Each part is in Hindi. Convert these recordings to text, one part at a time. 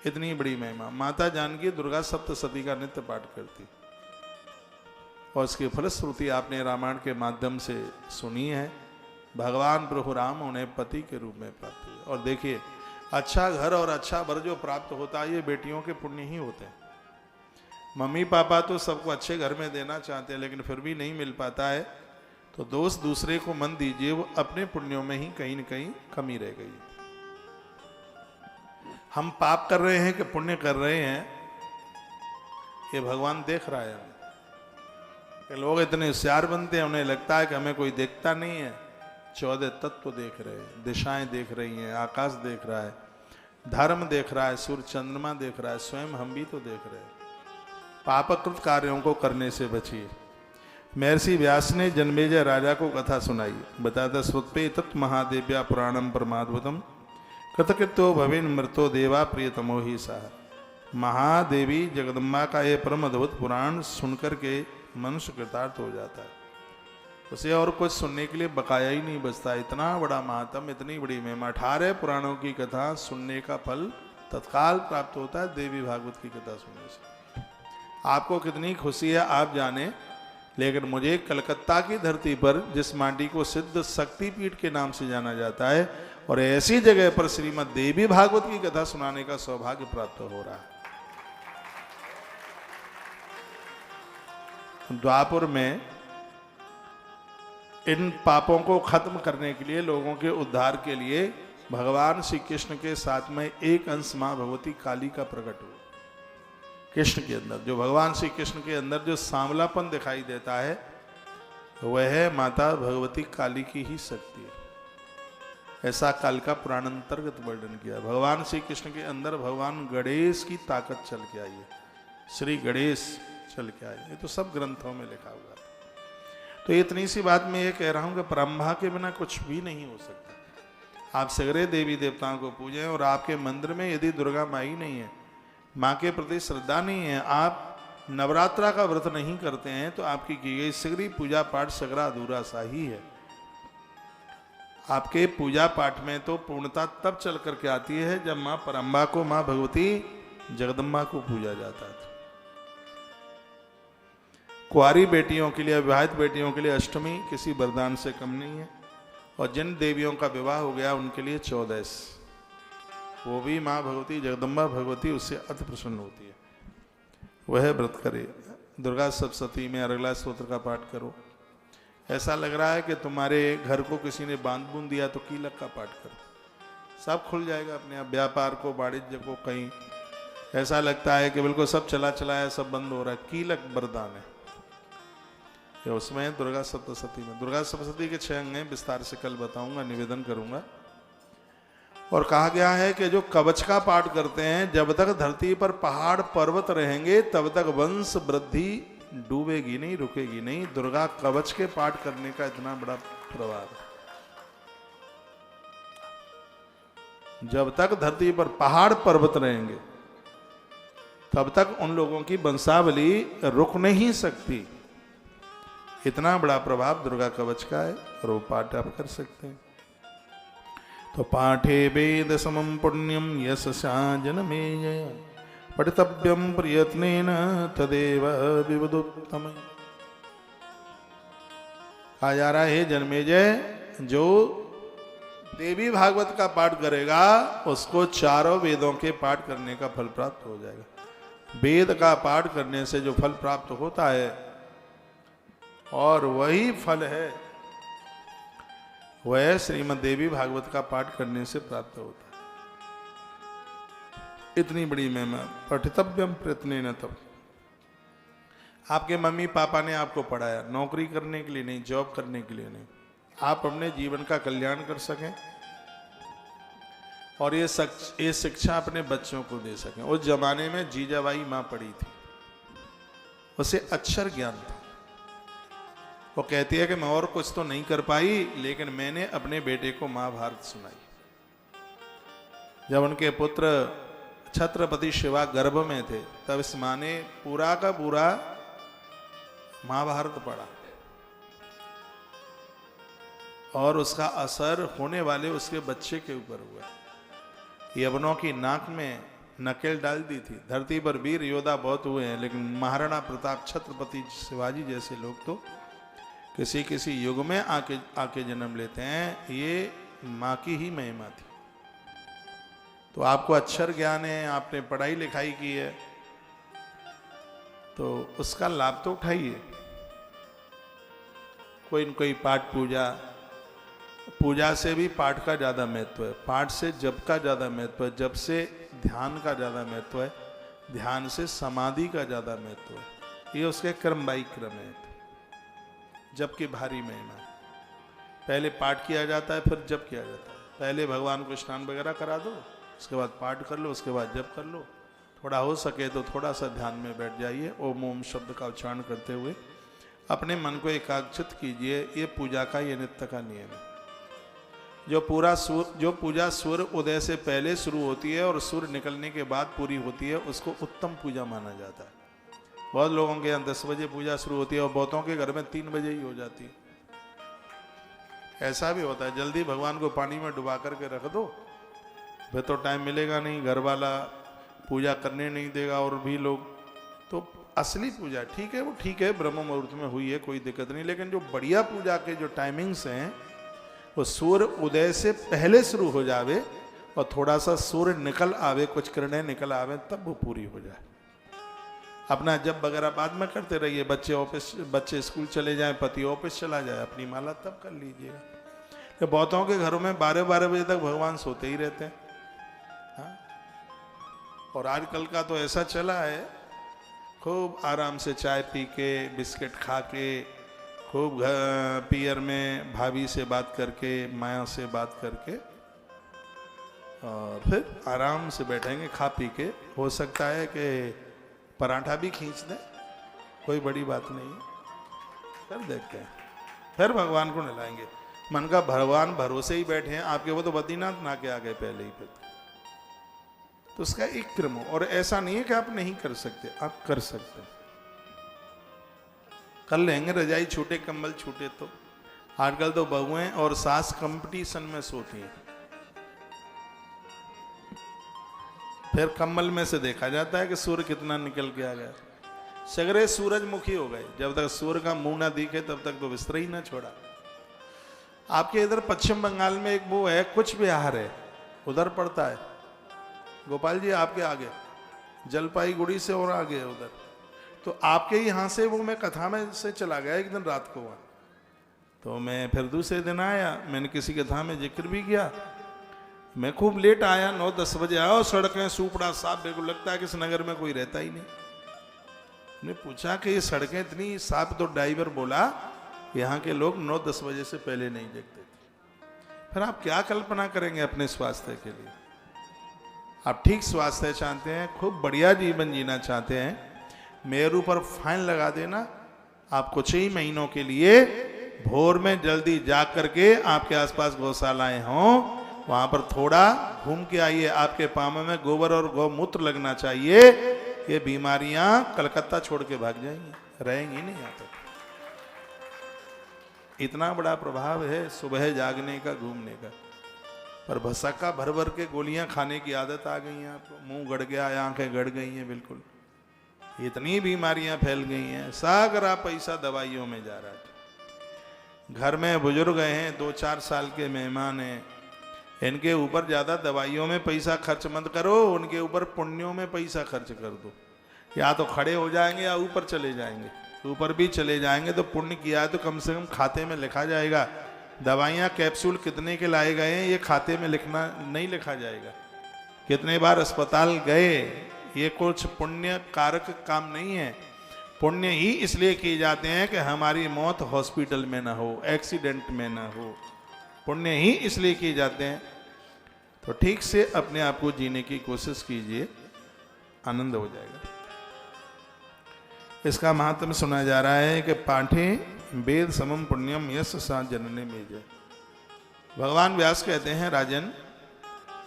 इतनी बड़ी महिमा। माता जानकी दुर्गा सप्तशती का नित्य पाठ करती और उसकी फलश्रुति आपने रामायण के माध्यम से सुनी है। भगवान प्रभु राम उन्हें पति के रूप में प्राप्त हुए। और देखिए, अच्छा घर और अच्छा वर जो प्राप्त होता है ये बेटियों के पुण्य ही होते हैं। मम्मी पापा तो सबको अच्छे घर में देना चाहते हैं, लेकिन फिर भी नहीं मिल पाता है तो दोष दूसरे को मन दीजिए, वो अपने पुण्यों में ही कहीं न कहीं कमी रह गई। हम पाप कर रहे हैं कि पुण्य कर रहे हैं, ये भगवान देख रहा है हमें। कि लोग इतने होशियार बनते हैं, उन्हें लगता है कि हमें कोई देखता नहीं है। 14 तत्व देख रहे हैं, दिशाएं देख रही हैं, आकाश देख रहा है, धर्म देख रहा है, सूर्य चंद्रमा देख रहा है, स्वयं हम भी तो देख रहे हैं। पापकृत कार्यों को करने से बचिए। महर्षि व्यास ने जन्मेजय राजा को कथा सुनाई। बताता स्वत्पे तत् महादेव्या पुराणम परमाद्भुतम कृतकृत्यो भवेन मृतो देवा प्रियतमो ही सा। महादेवी जगदम्बा का ये परम अद्भुत पुराण सुनकर के मनुष्य कृतार्थ हो जाता है, उसे और कुछ सुनने के लिए बकाया ही नहीं बचता। इतना बड़ा महात्म, इतनी बड़ी महिमा। 18 पुराणों की कथा सुनने का फल तत्काल प्राप्त होता है देवी भागवत की कथा सुनने से। आपको कितनी खुशी है आप जाने, लेकिन मुझे कलकत्ता की धरती पर जिस माटी को सिद्ध शक्तिपीठ के नाम से जाना जाता है और ऐसी जगह पर श्रीमद् देवी भागवत की कथा सुनाने का सौभाग्य प्राप्त हो रहा है। द्वापर में इन पापों को खत्म करने के लिए, लोगों के उद्धार के लिए भगवान श्री कृष्ण के साथ में एक अंश मां भगवती काली का प्रकट हुआ। कृष्ण के अंदर जो भगवान श्री कृष्ण के अंदर जो सांवलापन दिखाई देता है वह माता भगवती काली की ही शक्ति है। ऐसा काल का पुराण अंतर्गत वर्णन किया। भगवान श्री कृष्ण के अंदर भगवान गणेश की ताकत चल के आई है, श्री गणेश चल के आए। ये तो सब ग्रंथों में लिखा हुआ है। तो इतनी सी बात मैं ये कह रहा हूं कि परंपरा के बिना कुछ भी नहीं हो सकता। आप सगरे देवी देवताओं को पूजें और आपके मंदिर में यदि दुर्गा माई नहीं है, माँ के प्रति श्रद्धा नहीं है, आप नवरात्रा का व्रत नहीं करते हैं, तो आपकी की गई सगरी पूजा पाठ सगरा अधूरा सा ही है। आपके पूजा पाठ में तो पूर्णता तब चल करके आती है जब माँ परम्बा को, माँ भगवती जगदम्बा को पूजा जाता है। कुंवारी बेटियों के लिए, विवाहित बेटियों के लिए अष्टमी किसी वरदान से कम नहीं है। और जिन देवियों का विवाह हो गया उनके लिए 14, वो भी माँ भगवती जगदम्बा भगवती उससे अति प्रसन्न होती है। वह व्रत करे। दुर्गा सप्तशती में अरगला स्तोत्र का पाठ करो। ऐसा लग रहा है कि तुम्हारे घर को किसी ने बांध बूंद दिया तो कीलक का पाठ करो, सब खुल जाएगा अपने आप। व्यापार को, वाणिज्य को, कहीं ऐसा लगता है कि बिल्कुल सब चला चलाया, सब बंद हो रहा है, कीलक वरदान है। उसमें दुर्गा सप्तशती में, दुर्गा सप्तशती के 6 अंग हैं, विस्तार से कल बताऊंगा, निवेदन करूंगा। और कहा गया है कि जो कवच का पाठ करते हैं, जब तक धरती पर पहाड़ पर्वत रहेंगे तब तक वंश वृद्धि डूबेगी नहीं, रुकेगी नहीं। दुर्गा कवच के पाठ करने का इतना बड़ा प्रभाव है। जब तक धरती पर पहाड़ पर्वत रहेंगे तब तक उन लोगों की वंशावली रुक नहीं सकती। इतना बड़ा प्रभाव दुर्गा कवच का है और वो पाठ आप कर सकते हैं। तो पाठे वेद समम पुण्यम यशसा जनमेजय पठितव्यम प्रयत्नेन तदेव विवदुत्तम। कहा जा रहा है जनमेजय, जो देवी भागवत का पाठ करेगा उसको 4 वेदों के पाठ करने का फल प्राप्त हो जाएगा। वेद का पाठ करने से जो फल प्राप्त होता है और वही फल है वह श्रीमद् देवी भागवत का पाठ करने से प्राप्त होता है। इतनी बड़ी महिमा। पठितव्यम प्रयत्नेन तब। आपके मम्मी पापा ने आपको पढ़ाया नौकरी करने के लिए नहीं, जॉब करने के लिए नहीं, आप अपने जीवन का कल्याण कर सकें और ये शिक्षा अपने बच्चों को दे सकें। उस जमाने में जीजाबाई माँ पढ़ी थी, उसे अक्षर ज्ञान था। वो कहती है कि मैं और कुछ तो नहीं कर पाई, लेकिन मैंने अपने बेटे को महाभारत सुनाई। जब उनके पुत्र छत्रपति शिवा गर्भ में थे तब इस माँ ने पूरा का पूरा महाभारत पढ़ा और उसका असर होने वाले उसके बच्चे के ऊपर हुआ। यवनों की नाक में नकेल डाल दी थी। धरती पर वीर योद्धा बहुत हुए हैं, लेकिन महाराणा प्रताप, छत्रपति शिवाजी जैसे लोग तो किसी किसी युग में आके जन्म लेते हैं। ये माँ की ही महिमा थी। तो आपको अक्षर ज्ञान है, आपने पढ़ाई लिखाई की है, तो उसका लाभ तो उठाइए। कोई न कोई पाठ पूजा से भी पाठ का ज़्यादा महत्व है, पाठ से जप का ज़्यादा महत्व है, जप से ध्यान का ज़्यादा महत्व है, ध्यान से समाधि का ज़्यादा महत्व है। ये उसके क्रम बाई क्रम है। जप की भारी महिमा है। पहले पाठ किया जाता है, फिर जप किया जाता है। पहले भगवान को स्नान वगैरह करा दो, उसके बाद पाठ कर लो, उसके बाद जप कर लो। थोड़ा हो सके तो थोड़ा सा ध्यान में बैठ जाइए। ओम ओम शब्द का उच्चारण करते हुए अपने मन को एकाग्रचित कीजिए। ये पूजा का, ये नित्य का नियम है। जो पूजा सूर्य उदय से पहले शुरू होती है और सूर्य निकलने के बाद पूरी होती है, उसको उत्तम पूजा माना जाता है। बहुत लोगों के यहाँ 10 बजे पूजा शुरू होती है और बहुतों के घर में 3 बजे ही हो जाती है। ऐसा भी होता है, जल्दी भगवान को पानी में डुबा करके रख दो, फिर तो टाइम मिलेगा नहीं, घर वाला पूजा करने नहीं देगा। और भी लोग तो असली पूजा ठीक है, वो ठीक है, ब्रह्म मुहूर्त में हुई है, कोई दिक्कत नहीं। लेकिन जो बढ़िया पूजा के जो टाइमिंग्स हैं, वो सूर्य उदय से पहले शुरू हो जावे और थोड़ा सा सूर्य निकल आवे, कुछ किरणें निकल आवे, तब वो पूरी हो जाए। अपना जब वगैरह बाद में करते रहिए। बच्चे स्कूल चले जाएं, पति ऑफिस चला जाए, अपनी माला तब कर लीजिएगा। तो बहुतों के घरों में 12-12 बजे तक भगवान सोते ही रहते हैं। हाँ? और आजकल का तो ऐसा चला है, खूब आराम से चाय पी के, बिस्किट खा के, खूब पियर में भाभी से बात करके, माया से बात करके, और फिर आराम से बैठेंगे खा पी के। हो सकता है कि पराठा भी खींच दें, कोई बड़ी बात नहीं है। फिर देखते हैं, फिर भगवान को नहलाएंगे। मन का भगवान भरोसे ही बैठे हैं आपके, वो तो बद्रीनाथ ना के आ गए पहले ही। फिर तो उसका एक क्रम हो। और ऐसा नहीं है कि आप नहीं कर सकते, आप कर सकते हैं, कर लेंगे। रजाई छूटे, कंबल छूटे तो आजकल तो बहुएं और सास कंपटीशन में सोती हैं। फिर कंबल में से देखा जाता है कि सूर्य कितना निकल के आ गया। सगरे सूरजमुखी हो गए। जब तक सूर्य का मुंह ना दिखे तब तक तो बिस्तर ही ना छोड़ा। आपके इधर पश्चिम बंगाल में एक वो है, कुछ बिहार है, उधर पड़ता है। गोपाल जी आपके आगे, जलपाईगुड़ी से और आगे है उधर। तो आपके यहाँ से वो मैं कथा में से चला गया एक दिन रात को वहाँ। तो मैं फिर दूसरे दिन आया, मैंने किसी कथा में जिक्र भी किया। मैं खूब लेट आया, 9-10 बजे आया और सड़कें सूपड़ा साफ, बिल्कुल लगता है कि इस नगर में कोई रहता ही नहीं। मैंने पूछा कि ये सड़कें इतनी साफ, तो ड्राइवर बोला यहाँ के लोग 9-10 बजे से पहले नहीं जगते थे। फिर आप क्या कल्पना करेंगे अपने स्वास्थ्य के लिए? आप ठीक स्वास्थ्य चाहते हैं, खूब बढ़िया जीवन जीना चाहते हैं, मेरे ऊपर फाइन लगा देना। आप कुछ ही महीनों के लिए भोर में जल्दी जाग करके आपके आसपास गौशालाएं हों, वहां पर थोड़ा घूम के आइए। आपके पाँव में गोबर और गौमूत्र लगना चाहिए। ये बीमारियां कलकत्ता छोड़ के भाग जाएंगी, रहेंगी नहीं यहाँ तक। इतना बड़ा प्रभाव है सुबह जागने का, घूमने का। पर भसक्का भर भर के गोलियां खाने की आदत आ गई है आपको। मुंह गड़ गया, आंखें गड़ गई हैं, बिल्कुल इतनी बीमारियां फैल गई हैं। सागरा पैसा दवाइयों में जा रहा है। घर में बुजुर्ग हैं, 2-4 साल के मेहमान हैं, इनके ऊपर ज्यादा दवाइयों में पैसा खर्च मत करो, उनके ऊपर पुण्यों में पैसा खर्च कर दो। या तो खड़े हो जाएंगे या ऊपर चले जाएंगे। ऊपर भी चले जाएंगे तो पुण्य किया है तो कम से कम खाते में लिखा जाएगा। दवाइयाँ कैप्सूल कितने के लाए गए हैं ये खाते में लिखना नहीं लिखा जाएगा। कितने बार अस्पताल गए, ये कुछ पुण्य कारक काम नहीं है। पुण्य ही इसलिए किए जाते हैं कि हमारी मौत हॉस्पिटल में ना हो, एक्सीडेंट में ना हो। पुण्य ही इसलिए किए जाते हैं। तो ठीक से अपने आप को जीने की कोशिश कीजिए, आनंद हो जाएगा। इसका महात्म्य सुना जा रहा है कि पाठे वेद समम पुण्यम यश सा जनने में जय। भगवान व्यास कहते हैं, राजन,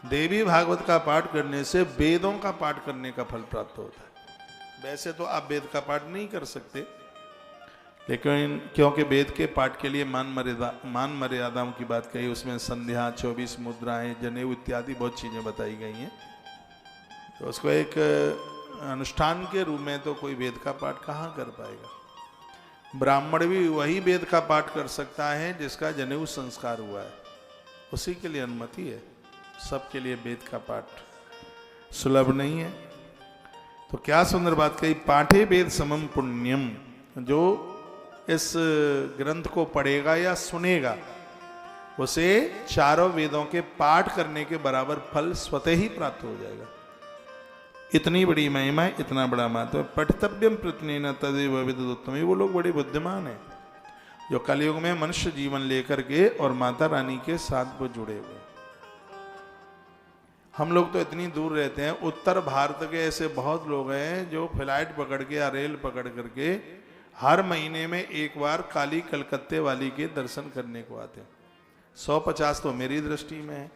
देवी भागवत का पाठ करने से वेदों का पाठ करने का फल प्राप्त होता है। वैसे तो आप वेद का पाठ नहीं कर सकते, लेकिन क्योंकि वेद के पाठ के लिए मान मर्यादाओं की बात कही, उसमें संध्या, 24 मुद्राएं, जनेऊ इत्यादि बहुत चीजें बताई गई हैं। तो उसको एक अनुष्ठान के रूप में तो कोई वेद का पाठ कहाँ कर पाएगा। ब्राह्मण भी वही वेद का पाठ कर सकता है जिसका जनेऊ संस्कार हुआ है, उसी के लिए अनुमति है। सबके लिए वेद का पाठ सुलभ नहीं है। तो क्या सुंदर बात कही, पाठे वेद समम पुण्यम। जो इस ग्रंथ को पढ़ेगा या सुनेगा उसे चारों वेदों के पाठ करने के बराबर फल स्वतः ही प्राप्त हो जाएगा। इतनी बड़ी महिमा है, इतना बड़ा महत्व। पठितव्यम प्रत्नेन तदेव विदुत्तम। वो लोग बड़े बुद्धिमान हैं जो कलयुग में मनुष्य जीवन लेकर के और माता रानी के साथ वो जुड़े हुए। हम लोग तो इतनी दूर रहते हैं, उत्तर भारत के ऐसे बहुत लोग हैं जो फ्लाइट पकड़ के या रेल पकड़ करके हर महीने में एक बार काली कलकत्ते वाली के दर्शन करने को आते हैं। 150 तो मेरी दृष्टि में है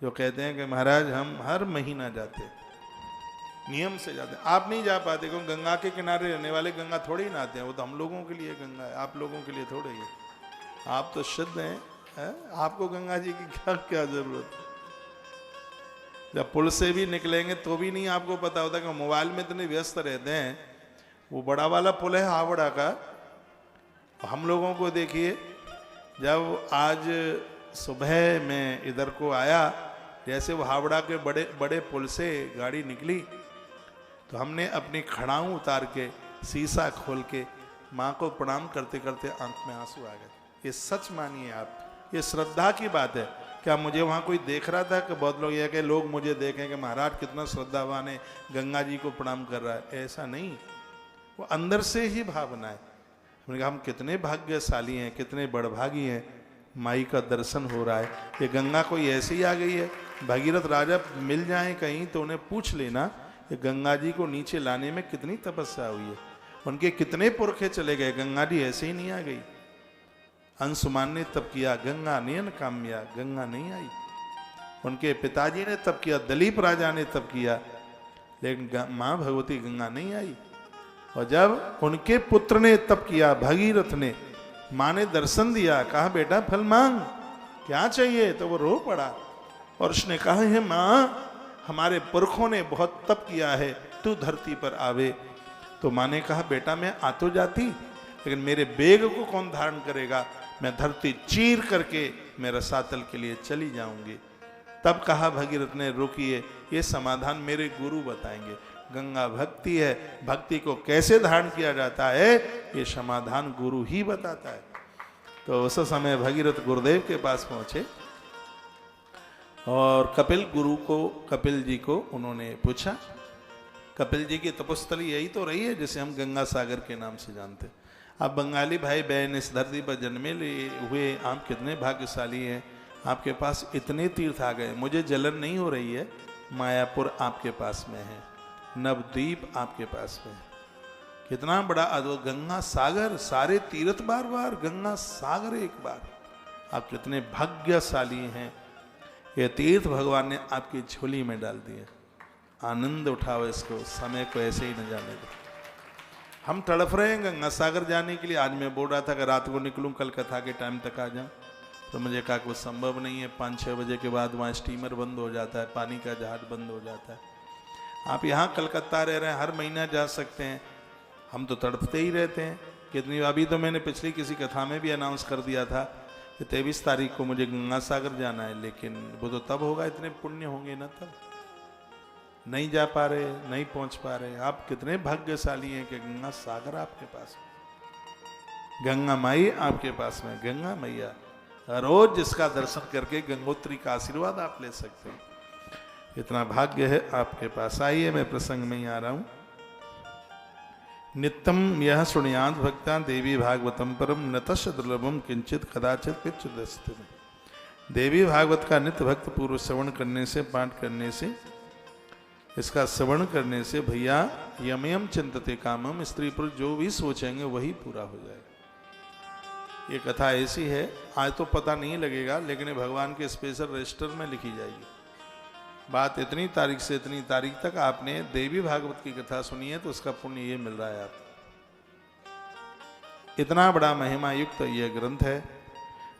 जो कहते हैं कि महाराज हम हर महीना जाते हैं, नियम से जाते हैं। आप नहीं जा पाते क्योंकि गंगा के किनारे रहने वाले गंगा थोड़े ही नहाते हैं, वो तो हम लोगों के लिए गंगा है, आप लोगों के लिए थोड़े ही। आप तो शुद्ध हैं, आपको गंगा जी की क्या क्या जरूरत है। जब पुल से भी निकलेंगे तो भी नहीं आपको पता होता कि मोबाइल में इतने व्यस्त रहते हैं। वो बड़ा वाला पुल है हावड़ा का, हम लोगों को देखिए, जब आज सुबह मैं इधर को आया, जैसे वो हावड़ा के बड़े बड़े पुल से गाड़ी निकली तो हमने अपनी खड़ाऊं उतार के शीशा खोल के माँ को प्रणाम करते करते आंख में आंसू आ गए। ये सच मानिए आप, ये श्रद्धा की बात है। क्या मुझे वहाँ कोई देख रहा था कि बहुत लोग ये कि लोग मुझे देखें कि महाराज कितना श्रद्धावान है, गंगा जी को प्रणाम कर रहा है, ऐसा नहीं। वो अंदर से ही भावना है। हमने कहा हम कितने भाग्यशाली हैं, कितने बड़भागी हैं, माई का दर्शन हो रहा है। ये गंगा कोई ऐसे ही आ गई है। भगीरथ राजा मिल जाए कहीं तो उन्हें पूछ लेना कि गंगा जी को नीचे लाने में कितनी तपस्या हुई है, उनके कितने पुरखे चले गए। गंगा जी ऐसे ही नहीं आ गई। अंशुमान ने तप किया, गंगा नयन काम्या, गंगा नहीं आई। उनके पिताजी ने तप किया, दिलीप राजा ने तप किया, लेकिन माँ भगवती गंगा नहीं आई। और जब उनके पुत्र ने तप किया, भगीरथ ने, माँ ने दर्शन दिया, कहा बेटा फल मांग, क्या चाहिए, तो वो रो पड़ा और उसने कहा है माँ हमारे पुरखों ने बहुत तप किया है, तू धरती पर आवे। तो माँ ने कहा बेटा मैं आ तो जाती, लेकिन मेरे बेग को कौन धारण करेगा, मैं धरती चीर करके मैं रसातल के लिए चली जाऊंगी। तब कहा भगीरथ ने रुकिए, ये समाधान मेरे गुरु बताएंगे। गंगा भक्ति है, भक्ति को कैसे धारण किया जाता है ये समाधान गुरु ही बताता है। तो उस समय भगीरथ गुरुदेव के पास पहुंचे और कपिल जी को उन्होंने पूछा। कपिल जी की तपस्थली यही तो रही है जिसे हम गंगा सागर के नाम से जानते हैं। आप बंगाली भाई बहन इस धरती पर जन्मे हुए आप कितने भाग्यशाली हैं, आपके पास इतने तीर्थ आ गए। मुझे जलन नहीं हो रही है, मायापुर आपके पास में है, नवद्वीप आपके पास में है, कितना बड़ा अद्भुत गंगा सागर, सारे तीर्थ बार बार, गंगा सागर एक बार। आप कितने भाग्यशाली हैं, ये तीर्थ भगवान ने आपकी झोली में डाल दिए। आनंद उठाओ इसको, समय को ऐसे ही न जाने दो। हम तड़फ रहे हैं गंगा सागर जाने के लिए। आज मैं बोल रहा था कि रात को निकलूं, कल कथा के टाइम तक आ जाऊं, तो मुझे कहा कि वो संभव नहीं है। 5-6 बजे के बाद वहाँ स्टीमर बंद हो जाता है, पानी का जहाज बंद हो जाता है। आप यहाँ कलकत्ता रह रहे हैं, हर महीना जा सकते हैं, हम तो तड़पते ही रहते हैं। कितनी अभी तो मैंने पिछली किसी कथा में भी अनाउंस कर दिया था कि 23 तारीख को मुझे गंगा सागर जाना है, लेकिन वो तो तब होगा, इतने पुण्य होंगे ना, तब नहीं जा पा रहे, नहीं पहुंच पा रहे। आप कितने भाग्यशाली हैं कि गंगा सागर आपके पास, गंगा माई आपके पास में, गंगा मैया रोज जिसका दर्शन करके गंगोत्री का आशीर्वाद आप ले सकते हैं। इतना भाग्य है आपके पास। आइए मैं प्रसंग में ही आ रहा हूं। नित्यम यह सुनियाद भक्ता देवी भागवतम परम नतश दुर्लभम किंचित कदाचित पिछुदस्ति। देवी भागवत का नित्य भक्त पूर्व श्रवण करने से, पाठ करने से, इसका श्रवण करने से भैया यमयम चिंतते कामम, स्त्री पुरुष जो भी सोचेंगे वही पूरा हो जाएगा। ये कथा ऐसी है, आज तो पता नहीं लगेगा, लेकिन भगवान के स्पेशल रजिस्टर में लिखी जाएगी। बात इतनी तारीख से इतनी तारीख तक आपने देवी भागवत की कथा सुनी है तो उसका पुण्य ये मिल रहा है आपको। इतना बड़ा महिमा युक्त यह ग्रंथ है।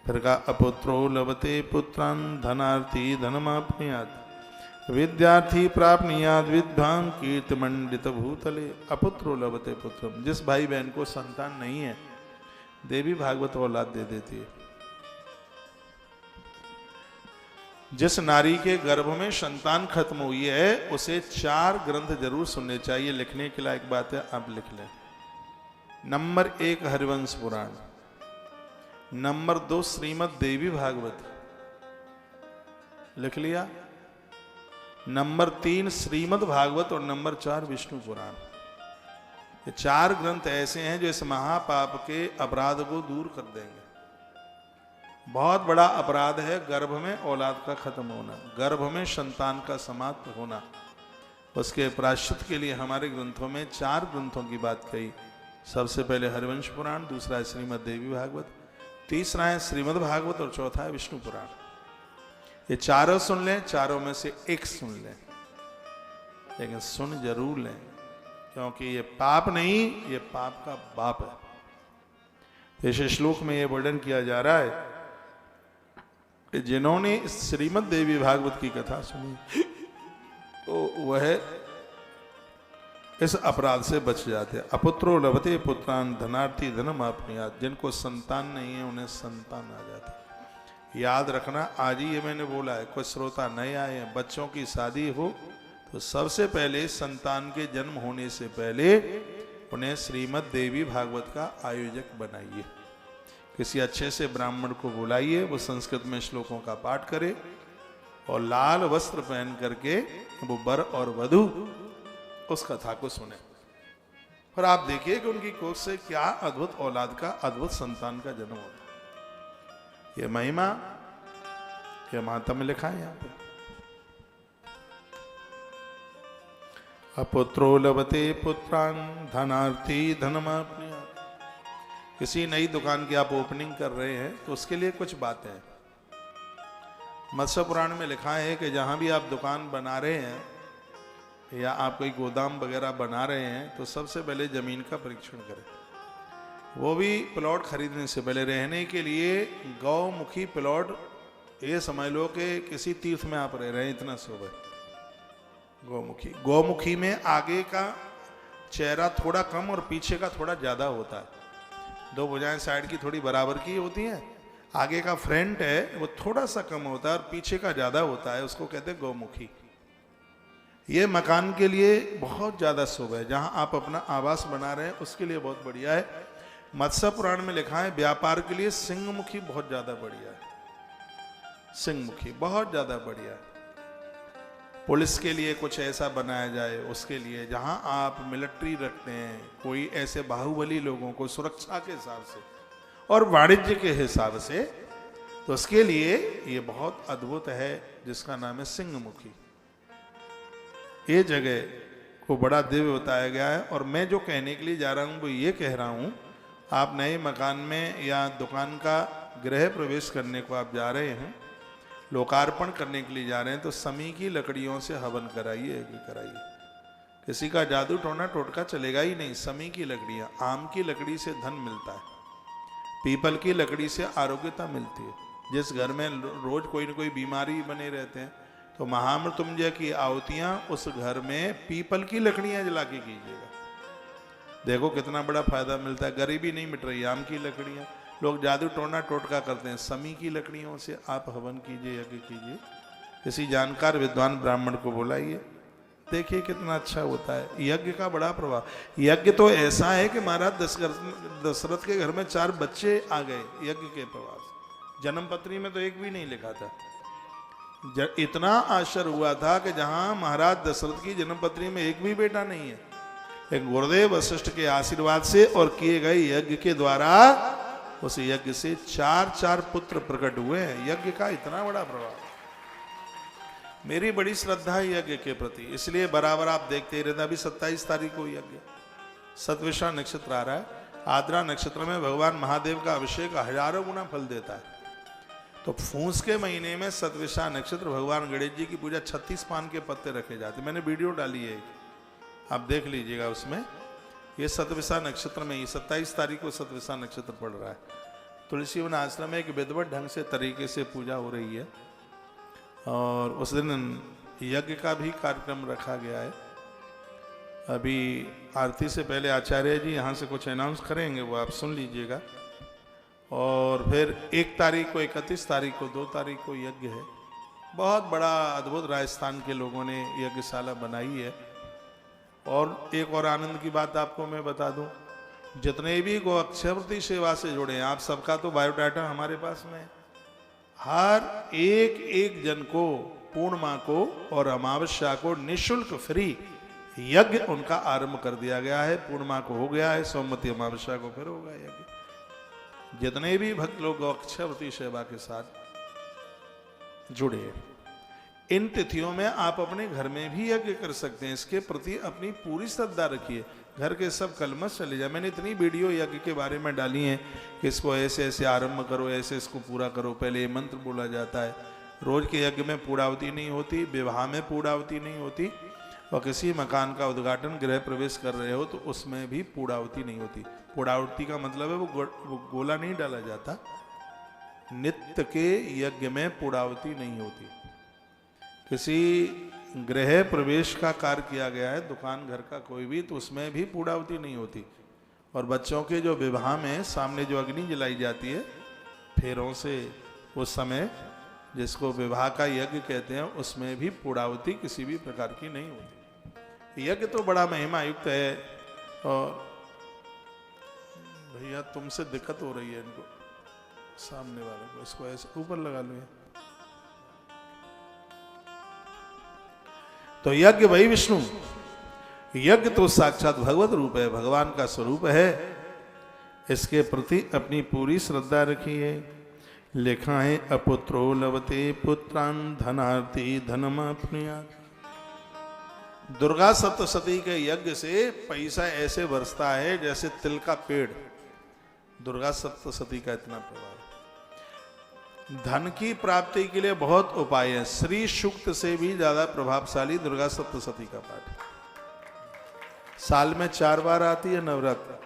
फिर का अपुत्रो लभते पुत्रान धनार्थी धनमाप्नुयात् विद्यार्थी प्राप्नुयाद विद्वान कीर्तिमंडित भूतले अपुत्रो लभते पुत्रम। जिस भाई बहन को संतान नहीं है, देवी भागवत औलाद दे देती है। जिस नारी के गर्भ में संतान खत्म हुई है, उसे 4 ग्रंथ जरूर सुनने चाहिए। लिखने के लायक बात है, आप लिख लें। नंबर 1 हरिवंश पुराण, नंबर 2 श्रीमद् देवी भागवत, लिख लिया। नंबर 3 श्रीमद् भागवत और नंबर 4 विष्णु पुराण। ये 4 ग्रंथ ऐसे हैं जो इस महापाप के अपराध को दूर कर देंगे। बहुत बड़ा अपराध है गर्भ में औलाद का खत्म होना, गर्भ में संतान का समाप्त होना। उसके प्रायश्चित के लिए हमारे ग्रंथों में 4 ग्रंथों की बात कही। सबसे पहले हरिवंश पुराण, दूसरा है श्रीमद् देवी भागवत, तीसरा है श्रीमद् भागवत और चौथा है विष्णु पुराण। ये चारों सुन लें, चारों में से एक सुन लें, लेकिन सुन जरूर लें, क्योंकि ये पाप नहीं, ये पाप का बाप है। इस श्लोक में ये वर्णन किया जा रहा है कि जिन्होंने श्रीमद् देवी भागवत की कथा सुनी तो वह इस अपराध से बच जाते हैं। अपुत्रो लभते पुत्रान धनार्थी धनम आपनुयात्। जिनको संतान नहीं है उन्हें संतान आ जाती है। याद रखना, आज ही ये मैंने बोला है, कुछ श्रोता नए आए हैं, बच्चों की शादी हो तो सबसे पहले संतान के जन्म होने से पहले उन्हें श्रीमद् देवी भागवत का आयोजक बनाइए। किसी अच्छे से ब्राह्मण को बुलाइए, वो संस्कृत में श्लोकों का पाठ करे और लाल वस्त्र पहन करके वो वर और वधू उस कथा को सुने। और आप देखिए कि उनकी कोख से क्या अद्भुत औलाद का, अद्भुत संतान का जन्म होता है। ये महिमा, ये माता में लिखा है यहाँ पे। अपुत्रो लभते पुत्रान धनार्थी धनमाप्नुयात्। किसी नई दुकान की आप ओपनिंग कर रहे हैं तो उसके लिए कुछ बातें हैं। मत्स्य पुराण में लिखा है कि जहां भी आप दुकान बना रहे हैं या आप कोई गोदाम वगैरह बना रहे हैं तो सबसे पहले जमीन का परीक्षण करें। वो भी प्लॉट खरीदने से पहले। रहने के लिए गौमुखी प्लॉट, ये समझ लो कि किसी तीर्थ में आप रह रहे हैं, इतना शुभ है। गौमुखी में आगे का चेहरा थोड़ा कम और पीछे का थोड़ा ज्यादा होता है। 2 भुजाएं साइड की थोड़ी बराबर की होती हैं, आगे का फ्रंट है वो थोड़ा सा कम होता है और पीछे का ज्यादा होता है, उसको कहते हैं गौमुखी। ये मकान के लिए बहुत ज्यादा शुभ है। जहां आप अपना आवास बना रहे हैं उसके लिए बहुत बढ़िया है। मत्स्य पुराण में लिखा है व्यापार के लिए सिंहमुखी बहुत ज्यादा बढ़िया है। सिंहमुखी बहुत ज्यादा बढ़िया है। पुलिस के लिए कुछ ऐसा बनाया जाए, उसके लिए जहां आप मिलिट्री रखते हैं, कोई ऐसे बाहुबली लोगों को सुरक्षा के हिसाब से और वाणिज्य के हिसाब से, तो उसके लिए ये बहुत अद्भुत है जिसका नाम है सिंहमुखी। ये जगह को बड़ा दिव्य बताया गया है। और मैं जो कहने के लिए जा रहा हूँ वो ये कह रहा हूँ, आप नए मकान में या दुकान का गृह प्रवेश करने को आप जा रहे हैं, लोकार्पण करने के लिए जा रहे हैं, तो समी की लकड़ियों से हवन कराइए, कराइए। किसी का जादू टोना टोटका चलेगा ही नहीं। समी की लकड़ियाँ, आम की लकड़ी से धन मिलता है, पीपल की लकड़ी से आरोग्यता मिलती है। जिस घर में रोज कोई न कोई बीमारी बने रहते हैं तो महामृत्युंजय की आहुतियाँ उस घर में पीपल की लकड़ियाँ जला के कीजिएगा। देखो कितना बड़ा फायदा मिलता है। गरीबी नहीं मिट रही। आम की लकड़ियाँ, लोग जादू टोना टोटका करते हैं, समी की लकड़ियों से आप हवन कीजिए, यज्ञ कीजिए। किसी जानकार विद्वान ब्राह्मण को बुलाइए, देखिए कितना अच्छा होता है। यज्ञ का बड़ा प्रभाव। यज्ञ तो ऐसा है कि महाराज दशरथ के घर में 4 बच्चे आ गए यज्ञ के प्रभाव से। जन्मपत्री में तो एक भी नहीं लिखा था। इतना आश्चर्य हुआ था कि जहां महाराज दशरथ की जन्मपत्री में एक भी बेटा नहीं है, एक गुरुदेव वशिष्ठ के आशीर्वाद से और किए गए यज्ञ के द्वारा उस यज्ञ से 4 पुत्र प्रकट हुए हैं। यज्ञ का इतना बड़ा प्रभाव। मेरी बड़ी श्रद्धा है यज्ञ के प्रति, इसलिए बराबर आप देखते ही रहते। अभी 27 तारीख को यज्ञ, सतविशा नक्षत्र आ रहा है। आद्रा नक्षत्र में भगवान महादेव का अभिषेक हजारों गुना फल देता है। तो फूस के महीने में सतविशा नक्षत्र, भगवान गणेश जी की पूजा 36 पान के पत्ते रखे जाते। मैंने वीडियो डाली है, आप देख लीजिएगा। उसमें ये सतविशा नक्षत्र में ही 27 तारीख को सतविशा नक्षत्र पड़ रहा है। तुलसी वन आश्रम में एक विधिवत ढंग से तरीके से पूजा हो रही है और उस दिन यज्ञ का भी कार्यक्रम रखा गया है। अभी आरती से पहले आचार्य जी यहाँ से कुछ अनाउंस करेंगे, वो आप सुन लीजिएगा। और फिर 1 तारीख को, 31 तारीख को, 2 तारीख को यज्ञ है। बहुत बड़ा अद्भुत राजस्थान के लोगों ने यज्ञशाला बनाई है। और एक और आनंद की बात आपको मैं बता दूं, जितने भी गो अक्षयवृत्ति सेवा से जुड़े हैं, आप सबका तो बायोडाटा हमारे पास में है। हर एक जन को पूर्णिमा को और अमावस्या को निःशुल्क फ्री यज्ञ उनका आरंभ कर दिया गया है। पूर्णिमा को हो गया है, सोमवती अमावस्या को फिर होगा यज्ञ। जितने भी भक्त लोग अक्षयवृत्ति सेवा के साथ जुड़े हैं, इन तिथियों में आप अपने घर में भी यज्ञ कर सकते हैं। इसके प्रति अपनी पूरी श्रद्धा रखिए, घर के सब कलमश चले जाए। मैंने इतनी वीडियो यज्ञ के बारे में डाली हैं कि इसको ऐसे ऐसे आरंभ करो, ऐसे इसको पूरा करो। पहले ये मंत्र बोला जाता है। रोज के यज्ञ में पूर्णाहुति नहीं होती, विवाह में पूर्णाहुति नहीं होती, और किसी मकान का उद्घाटन, गृह प्रवेश कर रहे हो तो उसमें भी पूर्णाहुति नहीं होती। पूर्णाहुति का मतलब है वो गोला नहीं डाला जाता। नित्य के यज्ञ में पूर्णाहुति नहीं होती। किसी गृह प्रवेश का कार्य किया गया है, दुकान घर का कोई भी, तो उसमें भी पूर्णाहुति नहीं होती। और बच्चों के जो विवाह में सामने जो अग्नि जलाई जाती है फेरों से, उस समय जिसको विवाह का यज्ञ कहते हैं, उसमें भी पूर्णाहुति किसी भी प्रकार की नहीं होती। यज्ञ तो बड़ा महिमा युक्त है। और भैया तुमसे दिक्कत हो रही है, इनको सामने वाले को, इसको ऐसे ऊपर लगा लो। तो यज्ञ वही विष्णु, यज्ञ तो साक्षात भगवत रूप है, भगवान का स्वरूप है। इसके प्रति अपनी पूरी श्रद्धा रखिए। लिखा है अपुत्रो लवते पुत्रान धनार्थी धनमाप्नुयात्। दुर्गा सप्तशती के यज्ञ से पैसा ऐसे बरसता है जैसे तिल का पेड़। दुर्गा सप्तशती का इतना प्रभाव। धन की प्राप्ति के लिए बहुत उपाय है। श्री सूक्त से भी ज्यादा प्रभावशाली दुर्गा सप्तशती का पाठ है। साल में 4 बार आती है नवरात्र।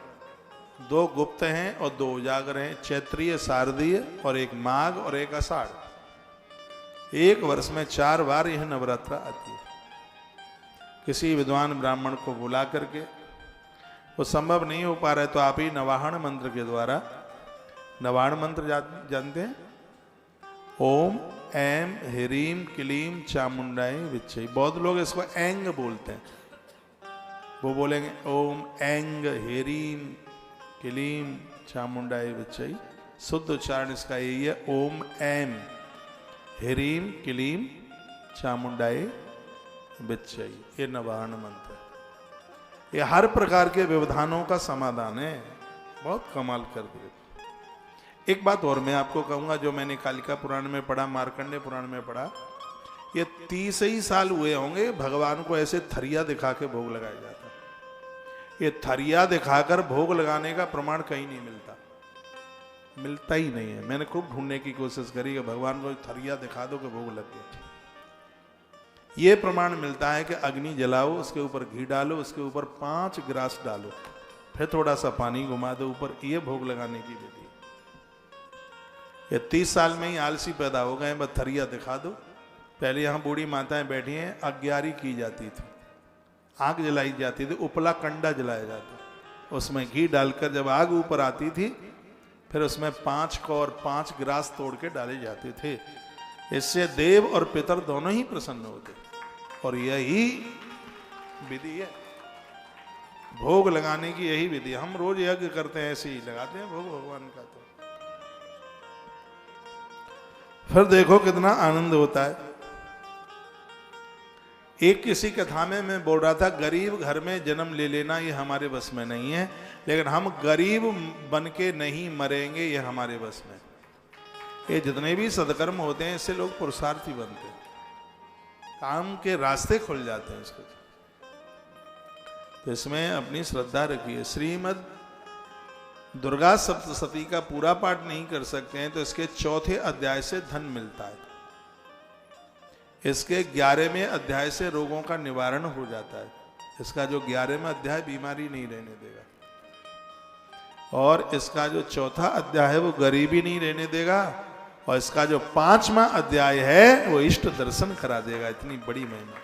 2 गुप्त हैं और 2 उजागर हैं, चैत्रीय, शारदीय, और एक माघ और एक आषाढ़। एक वर्ष में 4 बार यह नवरात्र आती है। किसी विद्वान ब्राह्मण को बुला करके, वो संभव नहीं हो पा रहा है तो आप ही नवाहन मंत्र के द्वारा, नवाहन मंत्र जानते हैं? ओम ऐम ह्रीम क्लीम चामुंडाई विच्चई। बहुत लोग इसको एंग बोलते हैं। वो बोलेंगे ओम एंग ह्रीम क्लीम चामुंडाई विच्चई। शुद्ध उच्चारण इसका यही है, ओम ऐम ह्रीम क्लीम चामुंडाई विच्चई। ये नवाहन मंत्र है। ये हर प्रकार के व्यवधानों का समाधान है। बहुत कमाल कर दिया। एक बात और मैं आपको कहूंगा, जो मैंने कालिका पुराण में पढ़ा, मार्कंडेय पुराण में पढ़ा, ये 30 ही साल हुए होंगे भगवान को ऐसे थरिया दिखा के भोग लगाया जाता। ये थरिया दिखाकर भोग लगाने का प्रमाण कहीं नहीं मिलता, मिलता ही नहीं है। मैंने खूब ढूंढने की कोशिश करी कि भगवान को थरिया दिखा दो कि भोग लग गया। ये प्रमाण मिलता है कि अग्नि जलाओ, उसके ऊपर घी डालो, उसके ऊपर 5 ग्रास डालो, फिर थोड़ा सा पानी घुमा दो ऊपर, ये भोग लगाने की विधि। ये 30 साल में ही आलसी पैदा हो गए, बस थरिया दिखा दो। पहले यहाँ बूढ़ी माताएं बैठी हैं, अग्यारी की जाती थी, आग जलाई जाती थी, उपला कंडा जलाया जाता, उसमें घी डालकर जब आग ऊपर आती थी फिर उसमें 5 कौर 5 ग्रास तोड़ के डाले जाते थे। इससे देव और पितर दोनों ही प्रसन्न होते। और यही विधि है भोग लगाने की, यही विधि। हम रोज यज्ञ करते हैं, ऐसे ही लगाते हैं भोग भगवान का। तो फिर देखो कितना आनंद होता है। एक किसी कथा में मैं बोल रहा था, गरीब घर में जन्म ले लेना ये हमारे बस में नहीं है, लेकिन हम गरीब बन के नहीं मरेंगे, ये हमारे बस में। ये जितने भी सदकर्म होते हैं, इससे लोग पुरुषार्थी बनते हैं, काम के रास्ते खुल जाते हैं इसको। तो इसमें अपनी श्रद्धा रखिए। श्रीमद् दुर्गा सप्तशती का पूरा पाठ नहीं कर सकते हैं तो इसके 4थे अध्याय से धन मिलता है। इसके 11वें अध्याय से रोगों का निवारण हो जाता है। इसका जो 11वां अध्याय बीमारी नहीं रहने देगा, और इसका जो 4था अध्याय है वो गरीबी नहीं रहने देगा, और इसका जो 5वां अध्याय है वो इष्ट दर्शन करा देगा। इतनी बड़ी महिमा,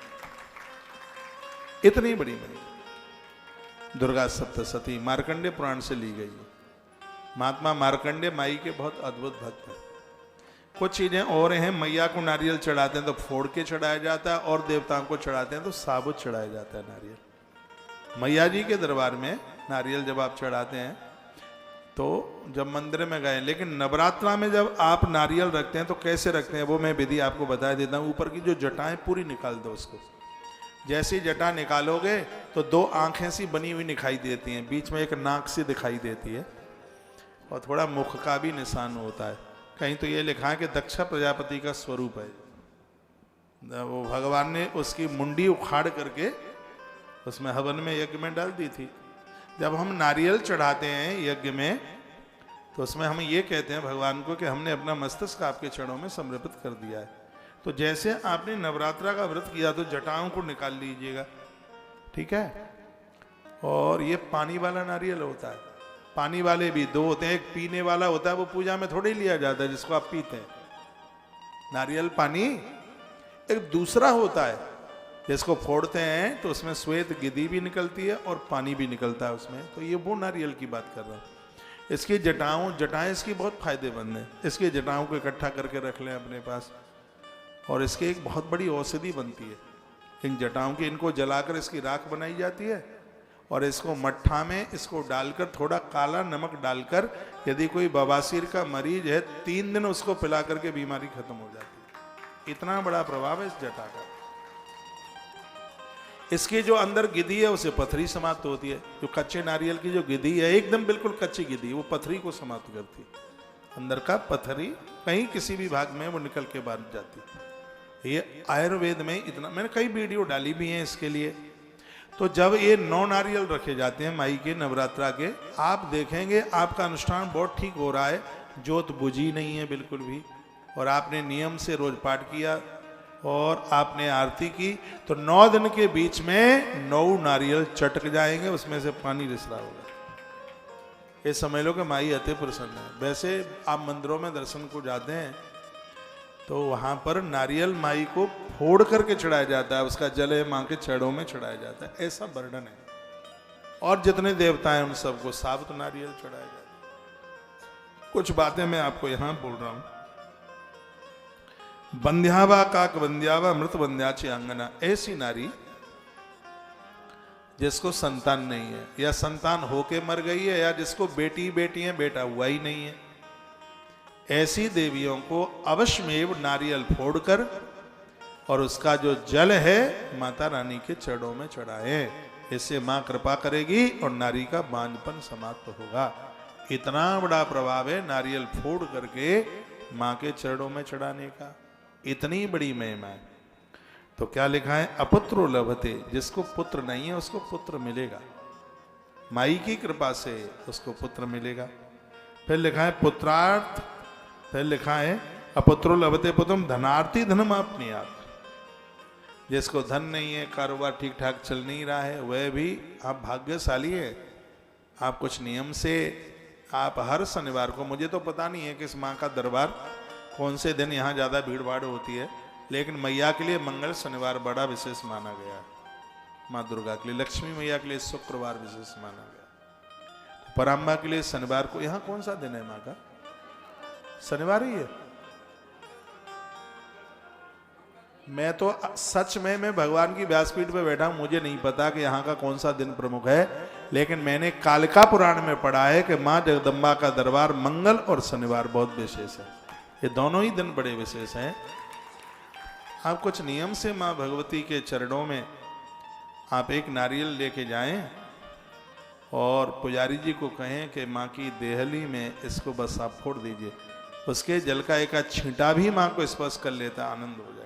इतनी बड़ी महिमा दुर्गा सप्तशती मार्कंडेय पुराण से ली गई है। महात्मा मार्कंडेय माई के बहुत अद्भुत भक्त हैं। कुछ चीजें और हैं, मैया को नारियल चढ़ाते हैं तो फोड़ के चढ़ाया जाता है, और देवताओं को चढ़ाते हैं तो साबुत चढ़ाया जाता है नारियल। मैया जी के दरबार में नारियल जब आप चढ़ाते हैं तो जब मंदिर में गए, लेकिन नवरात्रा में जब आप नारियल रखते हैं तो कैसे रखते हैं वो मैं विधि आपको बता देता हूँ। ऊपर की जो जटाएं पूरी निकाल दो उसको। जैसी जटा निकालोगे तो 2 आंखें सी बनी हुई दिखाई देती हैं, बीच में एक नाक सी दिखाई देती है, और थोड़ा मुख का भी निशान होता है। कहीं तो ये लिखा है कि दक्ष प्रजापति का स्वरूप है। वो भगवान ने उसकी मुंडी उखाड़ करके उसमें हवन में यज्ञ में डाल दी थी। जब हम नारियल चढ़ाते हैं यज्ञ में तो उसमें हम ये कहते हैं भगवान को कि हमने अपना मस्तिष्क आपके चरणों में समर्पित कर दिया है। तो जैसे आपने नवरात्रा का व्रत किया तो जटाओं को निकाल लीजिएगा, ठीक है। और ये पानी वाला नारियल होता है। पानी वाले भी 2 होते हैं, एक पीने वाला होता है, वो पूजा में थोड़ी लिया जाता है जिसको आप पीते हैं नारियल पानी। एक दूसरा होता है जिसको फोड़ते हैं तो उसमें श्वेत गिद्धि भी निकलती है और पानी भी निकलता है उसमें। तो ये वो नारियल की बात कर रहा हूँ। इसकी जटाएं इसकी बहुत फायदेमंद है। इसकी जटाओं को इकट्ठा करके रख लें अपने पास, और इसकी एक बहुत बड़ी औषधि बनती है इन जटाओं की। इनको जलाकर इसकी राख बनाई जाती है, और इसको मट्ठा में इसको डालकर थोड़ा काला नमक डालकर, यदि कोई बवासीर का मरीज है 3 दिन उसको पिला करके बीमारी खत्म हो जाती है। इतना बड़ा प्रभाव है इस जटा का। इसकी जो अंदर गिद्धि है उसे पथरी समाप्त होती है। जो कच्चे नारियल की जो गिद्धि है, एकदम बिल्कुल कच्ची गिद्धि, वो पथरी को समाप्त करती है। अंदर का पथरी कहीं किसी भी भाग में वो निकल के बाहर जाती है। ये आयुर्वेद में इतना, मैंने कई वीडियो डाली भी हैं इसके लिए। तो जब ये 9 नारियल रखे जाते हैं माई के नवरात्रा के, आप देखेंगे आपका अनुष्ठान बहुत ठीक हो रहा है। जोत बुझी नहीं है बिल्कुल भी, और आपने नियम से रोज पाठ किया और आपने आरती की, तो 9 दिन के बीच में 9 नारियल चटक जाएंगे, उसमें से पानी रिसरा होगा। ये समझ लो कि माई अति प्रसन्न है। वैसे आप मंदिरों में दर्शन को जाते हैं तो वहां पर नारियल माई को फोड़ करके चढ़ाया जाता है, उसका जल है मां के चरणों में चढ़ाया जाता है, ऐसा वर्णन है। और जितने देवता हैं उन सबको साबुत नारियल चढ़ाया जाता है। कुछ बातें मैं आपको यहां बोल रहा हूं। बंध्यावा काक बंध्यावा मृत बंध्याची अंगना, ऐसी नारी जिसको संतान नहीं है, या संतान होके मर गई है, या जिसको बेटी बेटी है बेटा हुआ ही नहीं है, ऐसी देवियों को अवश्यमेव नारियल फोड़कर और उसका जो जल है माता रानी के चरणों में चढ़ाए। इससे मां कृपा करेगी और नारी का बांझपन समाप्त होगा। इतना बड़ा प्रभाव है नारियल फोड़ करके मां के चरणों में चढ़ाने का, इतनी बड़ी महिमा है। तो क्या लिखा है, अपुत्रो लभते, जिसको पुत्र नहीं है उसको पुत्र मिलेगा, माई की कृपा से उसको पुत्र मिलेगा। फिर लिखा है पुत्रार्थ, फिर लिखा है अपुत्रो लभते पुत्रम धनार्थी धनम आपनियात, जिसको धन नहीं है, कारोबार ठीक ठाक चल नहीं रहा है, वह भी आप भाग्यशाली है। आप कुछ नियम से आप हर शनिवार को, मुझे तो पता नहीं है कि इस माँ का दरबार कौन से दिन यहाँ ज़्यादा भीड़ भाड़ होती है, लेकिन मैया के लिए मंगल शनिवार बड़ा विशेष माना गया है। माँ दुर्गा के लिए, लक्ष्मी मैया के लिए शुक्रवार विशेष माना गया। पराम्बा के लिए शनिवार को, यहाँ कौन सा दिन है माँ का? शनिवार ही है। मैं तो सच में मैं भगवान की व्यासपीठ पे बैठा हूं, मुझे नहीं पता कि यहाँ का कौन सा दिन प्रमुख है, लेकिन मैंने कालिका पुराण में पढ़ा है कि माँ जगदम्बा का दरबार मंगल और शनिवार बहुत विशेष है। ये दोनों ही दिन बड़े विशेष हैं। आप कुछ नियम से माँ भगवती के चरणों में आप एक नारियल लेके जाएं और पुजारी जी को कहें कि माँ की देहली में इसको बस आप फोड़ दीजिए। उसके जल का एक छींटा भी माँ को स्पर्श कर लेता, आनंद हो जाए।